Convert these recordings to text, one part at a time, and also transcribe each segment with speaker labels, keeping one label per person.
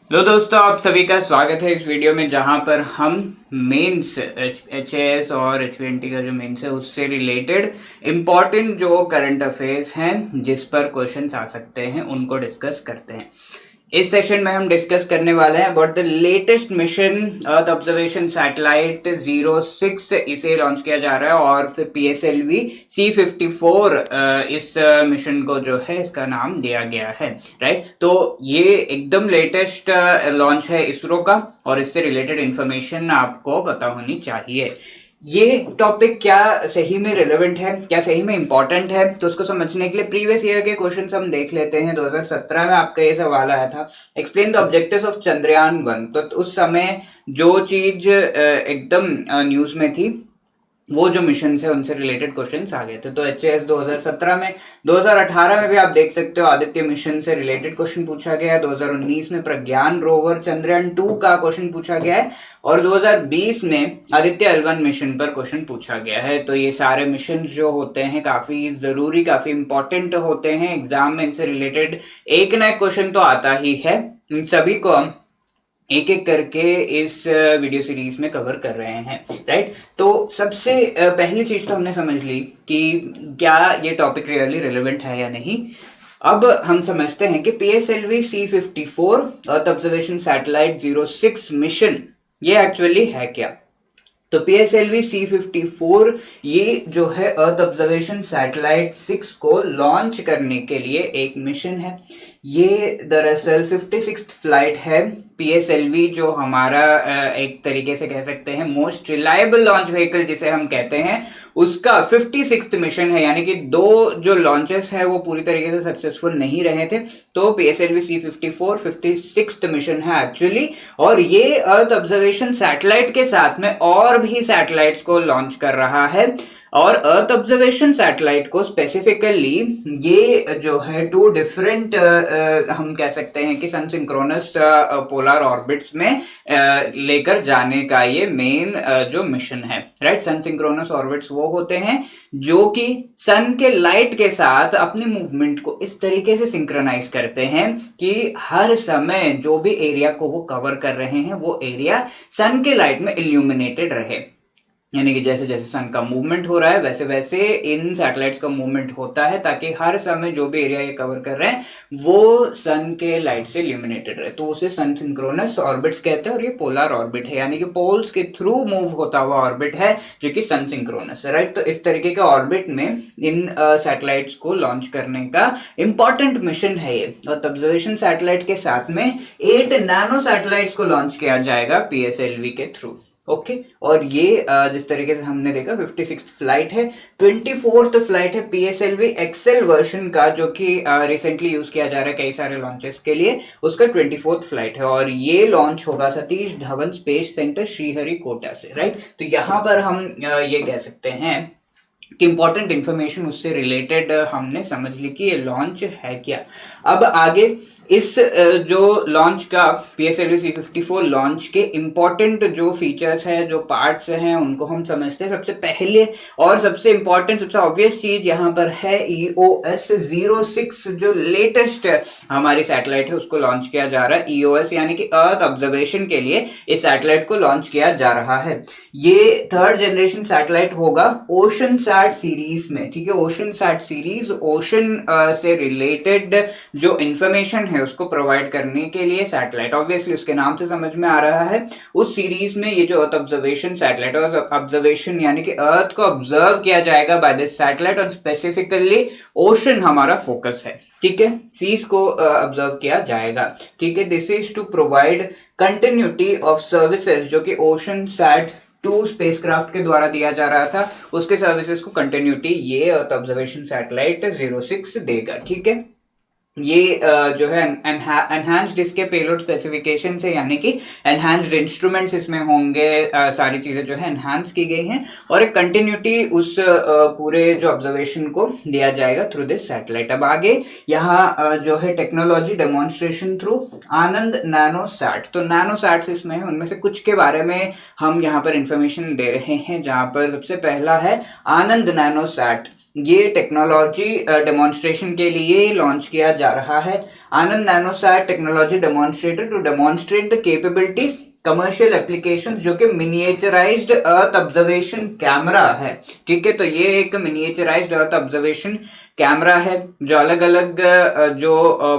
Speaker 1: लो दोस्तों, आप सभी का स्वागत है इस वीडियो में जहां पर हम मेंस एच और HVNT का जो मेंस है उससे रिलेटेड इम्पॉर्टेंट जो करंट अफेयर्स हैं जिस पर क्वेश्चंस आ सकते हैं उनको डिस्कस करते हैं। इस सेशन में हम डिस्कस करने वाले हैं about the latest mission earth observation satellite 06। इसे लॉन्च किया जा रहा है और फिर PSLV C54 इस मिशन को जो है इसका नाम दिया गया है। राइट, तो ये एकदम लेटेस्ट लॉन्च है इसरो का और इससे रिलेटेड इंफॉर्मेशन आपको पता होनी चाहिए। ये टॉपिक क्या सही में रिलेवेंट है, क्या सही में इंपॉर्टेंट है, तो उसको समझने के लिए प्रीवियस ईयर के क्वेश्चंस हम देख लेते हैं। 2017 में आपका ये सवाल आया था, explain the objectives of Chandrayaan 1। तो उस समय जो चीज एकदम न्यूज में थी वो जो मिशन है उनसे रिलेटेड क्वेश्चंस आ गए थे। तो HAS 2017 में, 2018 में भी आप देख सकते हो आदित्य मिशन से रिलेटेड क्वेश्चन पूछा गया है। 2019 में प्रज्ञान रोवर चंद्रयान 2 का क्वेश्चन पूछा गया है और 2020 में आदित्य L1 मिशन पर क्वेश्चन पूछा गया है। तो ये सारे मिशन जो होते हैं काफी जरूरी, काफी इंपॉर्टेंट होते हैं। एग्जाम में इनसे रिलेटेड एक ना एक क्वेश्चन तो आता ही है। इन सभी को हम एक एक करके इस वीडियो सीरीज में कवर कर रहे हैं। राइट, तो सबसे पहली चीज तो हमने समझ ली कि क्या ये टॉपिक रियली रिलेवेंट है या नहीं। अब हम समझते हैं कि PSLV C54 earth observation satellite 06 mission ये एक्चुअली है क्या। तो PSLV C54 ये जो है अर्थ ऑब्जर्वेशन सैटेलाइट 6 को लॉन्च करने के लिए एक मिशन है। ये दरअसल 56th फ्लाइट है। PSLV जो हमारा एक तरीके से कह सकते हैं मोस्ट रिलायबल लॉन्च व्हीकल जिसे हम कहते हैं, उसका 56th मिशन है। यानी कि 2 जो लॉन्चेस है वो पूरी तरीके से सक्सेसफुल नहीं रहे थे। तो PSLV C54 56th मिशन है एक्चुअली। और ये अर्थ ऑब्जर्वेशन सैटेलाइट के साथ में और भी सैटेलाइट्स को लॉन्च कर रहा है। और अर्थ ऑब्जर्वेशन सैटेलाइट को स्पेसिफिकली ये जो है 2 डिफरेंट हम कह सकते हैं कि सन सिंक्रोनस पोलर ऑर्बिट्स में लेकर जाने का ये मेन जो मिशन है। राइट, सन सिंक्रोनस ऑर्बिट्स वो होते हैं जो कि सन के लाइट के साथ अपनी मूवमेंट को इस तरीके से सिंक्रोनाइज करते हैं कि हर समय जो भी एरिया को वो कवर कर रहे हैं वो एरिया सन के लाइट में इल्यूमिनेटेड रहे। यानी कि जैसे जैसे सन का मूवमेंट हो रहा है वैसे वैसे इन सैटेलाइट्स का मूवमेंट होता है ताकि हर समय जो भी एरिया ये कवर कर रहे हैं वो सन के लाइट से इल्यूमिनेटेड रहे। तो उसे सन सिंक्रोनस ऑर्बिट्स कहते हैं और ये पोलर ऑर्बिट है, यानी कि पोल्स के थ्रू मूव होता हुआ ऑर्बिट है जो कि सन सिंक्रोनस है। राइट, तो इस तरीके के ऑर्बिट में इन सैटेलाइट्स को लॉन्च करने का इंपॉर्टेंट मिशन है ये। और ऑब्जर्वेशन सैटेलाइट के साथ में 8 नैनो सैटेलाइट्स को लॉन्च किया जाएगा PSLV के थ्रू। ओके, और ये जिस तरीके से हमने देखा 56th फ्लाइट है। 24th फ्लाइट है PSLV XL वर्जन का जो कि रिसेंटली यूज किया जा रहा है कई सारे लॉन्चेस के लिए। उसका 24th फ्लाइट है और ये लॉन्च होगा सतीश धवन स्पेस सेंटर श्रीहरिकोटा से। राइट, तो यहाँ पर हम ये कह सकते हैं कि इंपॉर्टेंट इंफॉर्मेशन उससे रिलेटेड हमने समझ ली कि ये लॉन्च है क्या। अब आगे इस जो लॉन्च का PSLV C54 लॉन्च के इंपॉर्टेंट जो फीचर्स है, जो पार्ट्स हैं, उनको हम समझते हैं। सबसे पहले और सबसे इंपॉर्टेंट, सबसे ऑब्वियस चीज यहाँ पर है EOS 06 जो लेटेस्ट हमारी सैटेलाइट है उसको लॉन्च किया जा रहा है। EOS यानी कि अर्थ ऑब्जर्वेशन के लिए इस सैटेलाइट को लॉन्च किया जा रहा है। ये 3rd जनरेशन सैटेलाइट होगा ओशन सैट सीरीज में। ठीक है, ओशन सैट सीरीज ओशन से रिलेटेड जो इंफॉर्मेशन है उसको प्रोवाइड करने के लिए सैटेलाइट, ऑब्वियसली उसके नाम से समझ में आ रहा है। उस सीरीज में ये जो अर्थ ऑब्जर्वेशन सैटेलाइट है, ऑब्जर्वेशन यानी कि अर्थ को ऑब्जर्व किया जाएगा बाय दिस सैटेलाइट और स्पेसिफिकली ओशन हमारा फोकस है। ठीक है, सीज को ऑब्जर्व किया जाएगा। ठीक है, this is to provide continuity of services जो कि ओशन सैट 2 स्पेसक्राफ्ट के द्वारा दिया जा रहा था, उसके सर्विसेज को कंटिन्यूटी ये अर्थ ऑब्जर्वेशन सैटेलाइट 06 देगा। ठीक है, ये जो है एनहांस्ड इसके पेलोड स्पेसिफिकेशन है, यानी कि एनहांस्ड इंस्ट्रूमेंट्स इसमें होंगे। सारी चीजें जो है एनहांस की गई हैं और एक कंटिन्यूटी उस पूरे जो ऑब्जर्वेशन को दिया जाएगा थ्रू दिस सैटेलाइट। अब आगे यहाँ जो है टेक्नोलॉजी डेमोन्स्ट्रेशन थ्रू आनंद नैनो सैट। तो नैनो सैट्स इसमें है, उनमें से कुछ के बारे में हम यहाँ पर इंफॉर्मेशन दे रहे हैं। जहाँ पर सबसे पहला है आनंद नैनो सैट। ये टेक्नोलॉजी डेमोन्स्ट्रेशन के लिए लॉन्च किया जा जा रहा है Anand nanosat technology demonstrator to demonstrate the capabilities commercial application, जो कि मिनिएचराइज्ड अर्थ ऑब्जर्वेशन कैमरा है। ठीक है, तो ये एक मिनिएचराइज्ड अर्थ ऑब्जर्वेशन कैमरा है जो अलग अलग जो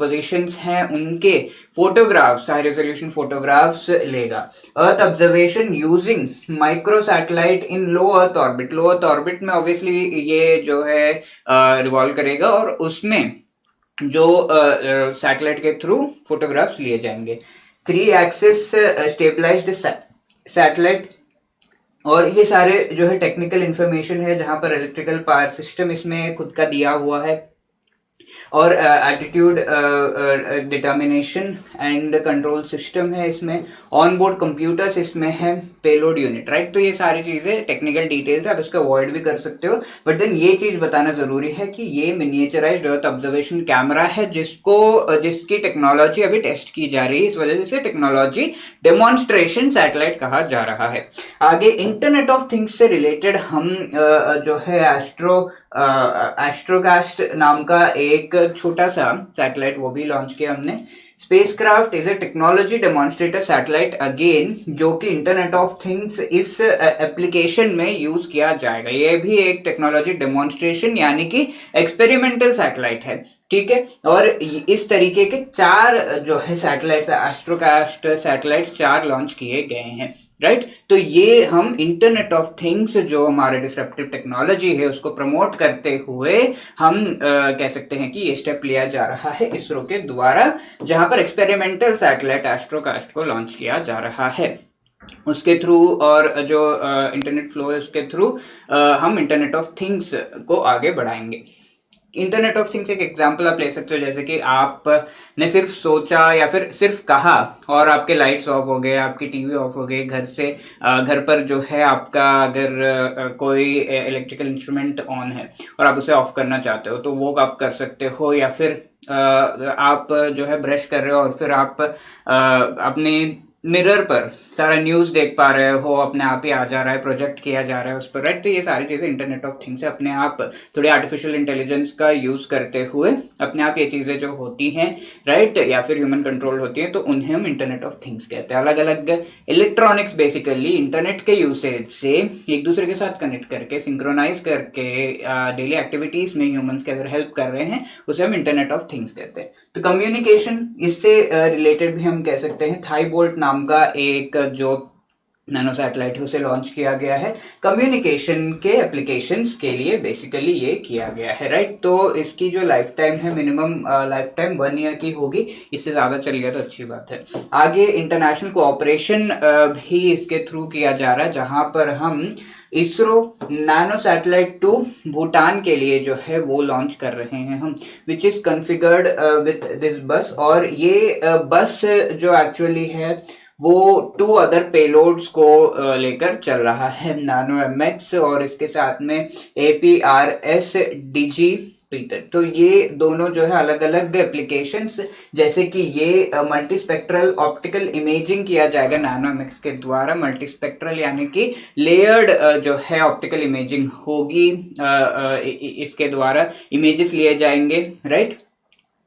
Speaker 1: पोजीशंस हैं उनके फोटोग्राफ्स, हाई रेजोल्यूशन फोटोग्राफ्स लेगा। Earth observation using micro satellite इन लो अर्थ ऑर्बिट। लो अर्थ ऑर्बिट में ऑब्वियसली ये जो है रिवॉल्व करेगा और उसमें जो सैटेलाइट के थ्रू फोटोग्राफ्स लिए जाएंगे। 3 एक्सिस स्टेबलाइज्ड सैटेलाइट, और ये सारे जो है टेक्निकल इंफॉर्मेशन है जहां पर इलेक्ट्रिकल पावर सिस्टम इसमें खुद का दिया हुआ है और attitude determination and control system है इसमें, ऑन बोर्ड कंप्यूटर्स इसमें है, पेलोड यूनिट, राइट। तो ये सारी चीजें टेक्निकल डिटेल्स है, आप इसको अवॉइड भी कर सकते हो, बट देन ये चीज बताना जरूरी है कि ये मिनिएचराइज्ड अर्थ ऑब्जर्वेशन कैमरा है जिसकी टेक्नोलॉजी अभी टेस्ट की जा रही है, इस वजह से टेक्नोलॉजी डेमोन्स्ट्रेशन सैटेलाइट कहा जा रहा है। आगे इंटरनेट ऑफ थिंग्स से रिलेटेड हम जो है एस्ट्रोकास्ट नाम का एक छोटा सा सैटेलाइट वो भी लॉन्च किया हमने। Spacecraft is a technology demonstrator satellite again, जो कि इंटरनेट ऑफ थिंग्स इस एप्लीकेशन में यूज किया जाएगा। ये भी एक टेक्नोलॉजी डेमोन्स्ट्रेशन यानी कि एक्सपेरिमेंटल सैटेलाइट है। ठीक है, और इस तरीके के 4 जो है सैटेलाइट्स, एस्ट्रोकास्ट सैटेलाइट्स 4 लॉन्च किए गए हैं, राइट। तो ये हम इंटरनेट ऑफ थिंग्स जो हमारे डिसरप्टिव टेक्नोलॉजी है उसको प्रमोट करते हुए हम कह सकते हैं कि ये स्टेप लिया जा रहा है इसरो के द्वारा, जहां पर एक्सपेरिमेंटल सैटेलाइट एस्ट्रोकास्ट को लॉन्च किया जा रहा है। उसके थ्रू और जो इंटरनेट फ्लो है उसके थ्रू हम इंटरनेट ऑफ थिंग्स को आगे बढ़ाएंगे। इंटरनेट ऑफ थिंग्स एक एग्जांपल आप ले सकते हो, जैसे कि आपने सिर्फ सोचा या फिर सिर्फ कहा और आपके लाइट्स ऑफ हो गए, आपकी टीवी ऑफ हो गई, घर पर जो है आपका अगर कोई इलेक्ट्रिकल इंस्ट्रूमेंट ऑन है और आप उसे ऑफ करना चाहते हो तो वो आप कर सकते हो, या फिर आप जो है ब्रश कर रहे हो और फिर आप अपने मिरर पर सारा न्यूज़ देख पा रहे हो, अपने आप ही आ जा रहा है, प्रोजेक्ट किया जा रहा है उस पर, राइट। तो ये सारी चीज़ें इंटरनेट ऑफ थिंग्स है, अपने आप थोड़ी आर्टिफिशियल इंटेलिजेंस का यूज़ करते हुए अपने आप ये चीज़ें जो होती हैं, राइट, या फिर ह्यूमन कंट्रोल होती हैं, तो उन्हें हम इंटरनेट ऑफ थिंग्स कहते हैं। अलग अलग इलेक्ट्रॉनिक्स बेसिकली इंटरनेट के यूसेज से एक दूसरे के साथ कनेक्ट करके, सिंक्रोनाइज करके डेली एक्टिविटीज़ में ह्यूमन्स के अगर हेल्प कर रहे हैं उसे हम इंटरनेट ऑफ थिंग्स कहते हैं। तो कम्युनिकेशन, इससे रिलेटेड भी हम कह सकते हैं थाईबोल्ट नाम का एक जो नैनो सैटेलाइट है उसे लॉन्च किया गया है कम्युनिकेशन के एप्लीकेशंस के लिए, बेसिकली ये किया गया है, राइट। तो इसकी जो लाइफ टाइम है मिनिमम लाइफ टाइम 1 ईयर की होगी, इससे ज़्यादा चल गया तो अच्छी बात है। आगे इंटरनेशनल कोऑपरेशन भी इसके थ्रू किया जा रहा है, जहाँ पर हम ISRO nano satellite two Bhutan के लिए जो है वो लॉन्च कर रहे हैं हम, which is configured with this बस। और ये बस जो एक्चुअली है वो 2 अदर पेलोड्स को लेकर चल रहा है, नानो MX और इसके साथ में APRS DG पीटर। तो ये दोनों जो है अलग अलग एप्लीकेशंस, जैसे कि ये मल्टीस्पेक्ट्रल ऑप्टिकल इमेजिंग किया जाएगा नैनो MX के द्वारा। मल्टीस्पेक्ट्रल यानी कि लेयर्ड जो है ऑप्टिकल इमेजिंग होगी, इसके द्वारा इमेजेस लिए जाएंगे, राइट।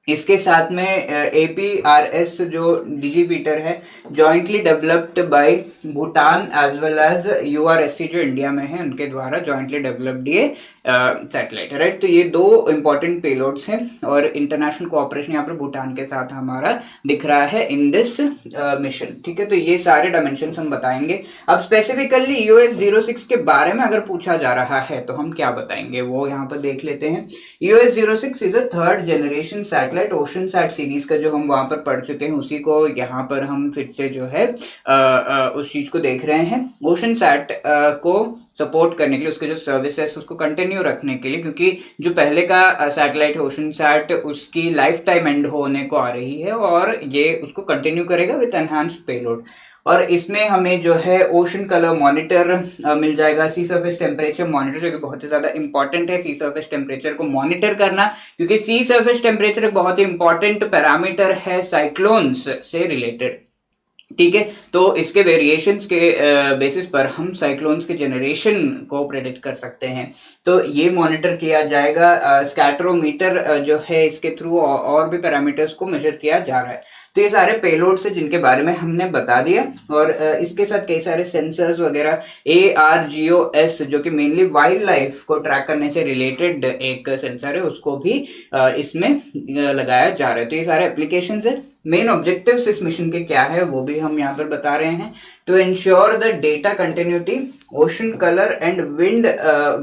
Speaker 1: इसके साथ में APRS जो डिजीपीटर है jointly developed by Bhutan as well as URSC जो इंडिया में है उनके द्वारा जॉइंटली डेवलप्ड ये सैटेलाइट है, राइट। तो ये 2 इंपॉर्टेंट पेलोड्स हैं और इंटरनेशनल कोऑपरेशन यहाँ पर भूटान के साथ हमारा दिख रहा है इन दिस मिशन, ठीक है। तो ये सारे डायमेंशंस हम बताएंगे। अब स्पेसिफिकली EOS 06 के बारे में अगर पूछा जा रहा है तो हम क्या बताएंगे वो यहाँ पर देख लेते हैं। EOS 06 is a 3rd generation satellite, ocean sat series का जो हम वहां पर पढ़ चुके हैं उसी को यहाँ पर हम फिर से जो है उस चीज को देख रहे हैं। ओशन सैट को सपोर्ट करने के लिए, उसके जो सर्विसेज उसको कंटिन्यू रखने के लिए, क्योंकि जो पहले का सैटेलाइट है ओशन सैट उसकी लाइफ टाइम एंड होने को आ रही है और ये उसको कंटिन्यू करेगा विद एनहांस्ड पेलोड। और इसमें हमें जो है ओशन कलर मॉनिटर मिल जाएगा, सी सरफेस टेम्परेचर मॉनिटर, जो कि बहुत ही ज़्यादा इंपॉर्टेंट है सी सरफेस टेम्परेचर को मॉनिटर करना, क्योंकि सी सरफेस टेम्परेचर एक बहुत ही इंपॉर्टेंट पैरामीटर है साइक्लोन्स से रिलेटेड। ठीक है, तो इसके वेरिएशंस के बेसिस पर हम साइक्लोन्स के जनरेशन को प्रेडिक्ट कर सकते हैं। तो ये मॉनिटर किया जाएगा, स्कैटरोमीटर जो है इसके थ्रू और भी पैरामीटर्स को मेजर किया जा रहा है। तो ये सारे पेलोड्स है जिनके बारे में हमने बता दिया, और इसके साथ कई सारे सेंसर्स वगैरह, ARGOS जो कि मेनली वाइल्ड लाइफ को ट्रैक करने से रिलेटेड एक सेंसर है, उसको भी इसमें लगाया जा रहा है। तो ये सारे एप्लीकेशन है। मेन ऑब्जेक्टिव्स इस मिशन के क्या है वो भी हम यहाँ पर बता रहे हैं। To ensure the data continuity, ocean colour and wind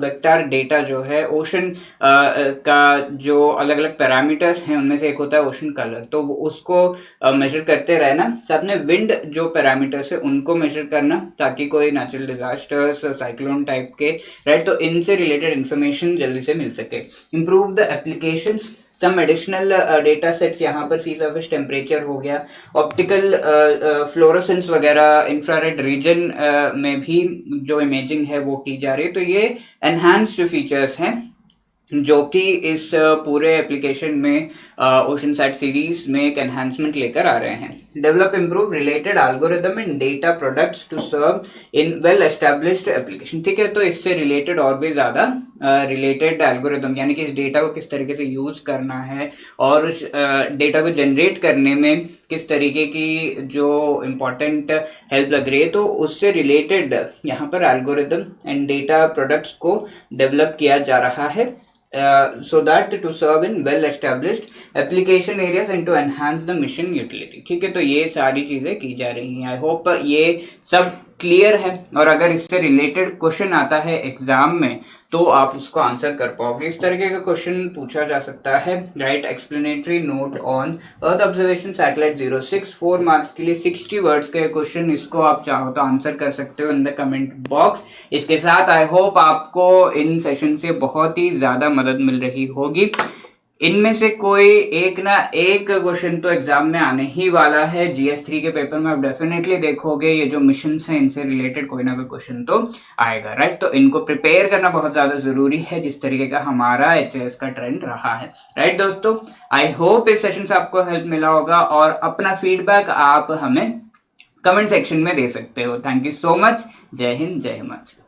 Speaker 1: vector data जो है, ओशन का जो अलग अलग पैरामीटर्स हैं उनमें से एक होता है ओशन कलर, तो उसको मेजर करते रहना। साथ में विंड जो पैरामीटर्स है उनको मेजर करना, ताकि कोई नेचुरल डिजास्टर्स, साइक्लोन टाइप के, राइट, तो इनसे रिलेटेड इंफॉर्मेशन जल्दी से मिल सके। Improve the applications, some additional data sets, यहाँ पर सी सर्फेस टेम्परेचर हो गया, ऑप्टिकल फ्लोरोसेंस वगैरह, इंफ्रारेड रीजन में भी जो इमेजिंग है वो की जा रही है। तो ये एनहांस्ड फीचर्स हैं जो कि इस पूरे एप्लीकेशन में ओशन सैट सीरीज में एक एनहांसमेंट लेकर आ रहे हैं। Develop improve related algorithm and data products to serve in well established application. ठीक है, तो इससे रिलेटेड और भी ज़्यादा रिलेटेड एल्गोरिदम, यानी कि इस डेटा को किस तरीके से यूज़ करना है और उस डेटा को जनरेट करने में किस तरीके की जो इम्पोर्टेंट हेल्प लग रही है, तो उससे रिलेटेड यहाँ पर एल्गोरिदम एंड डेटा प्रोडक्ट्स को डेवलप किया जा रहा है, so that to serve in well established application areas and to enhance the mission utility। ठीक है, तो ये सारी चीजें की जा रही हैं। आई होप ये सब क्लियर है, और अगर इससे रिलेटेड क्वेश्चन आता है एग्जाम में तो आप उसको आंसर कर पाओगे। इस तरीके का क्वेश्चन पूछा जा सकता है। Right explanatory note on earth observation satellite 06, 4 marks के लिए 60 वर्ड्स का क्वेश्चन, इसको आप चाहो तो आंसर कर सकते हो इन द कमेंट बॉक्स। इसके साथ आई होप आपको इन सेशन से बहुत ही ज़्यादा मदद मिल रही होगी। इनमें से कोई एक ना एक क्वेश्चन तो एग्जाम में आने ही वाला है। GS3 के पेपर में आप डेफिनेटली देखोगे ये जो मिशन हैं इनसे रिलेटेड कोई ना कोई क्वेश्चन तो आएगा, राइट। तो इनको प्रिपेयर करना बहुत ज़्यादा ज़रूरी है, जिस तरीके का हमारा HAS का ट्रेंड रहा है, राइट दोस्तों। आई होप इस सेशन से आपको हेल्प मिला होगा, और अपना फीडबैक आप हमें कमेंट सेक्शन में दे सकते हो। Thank you so much. जय हिंद, जय हिमाचल।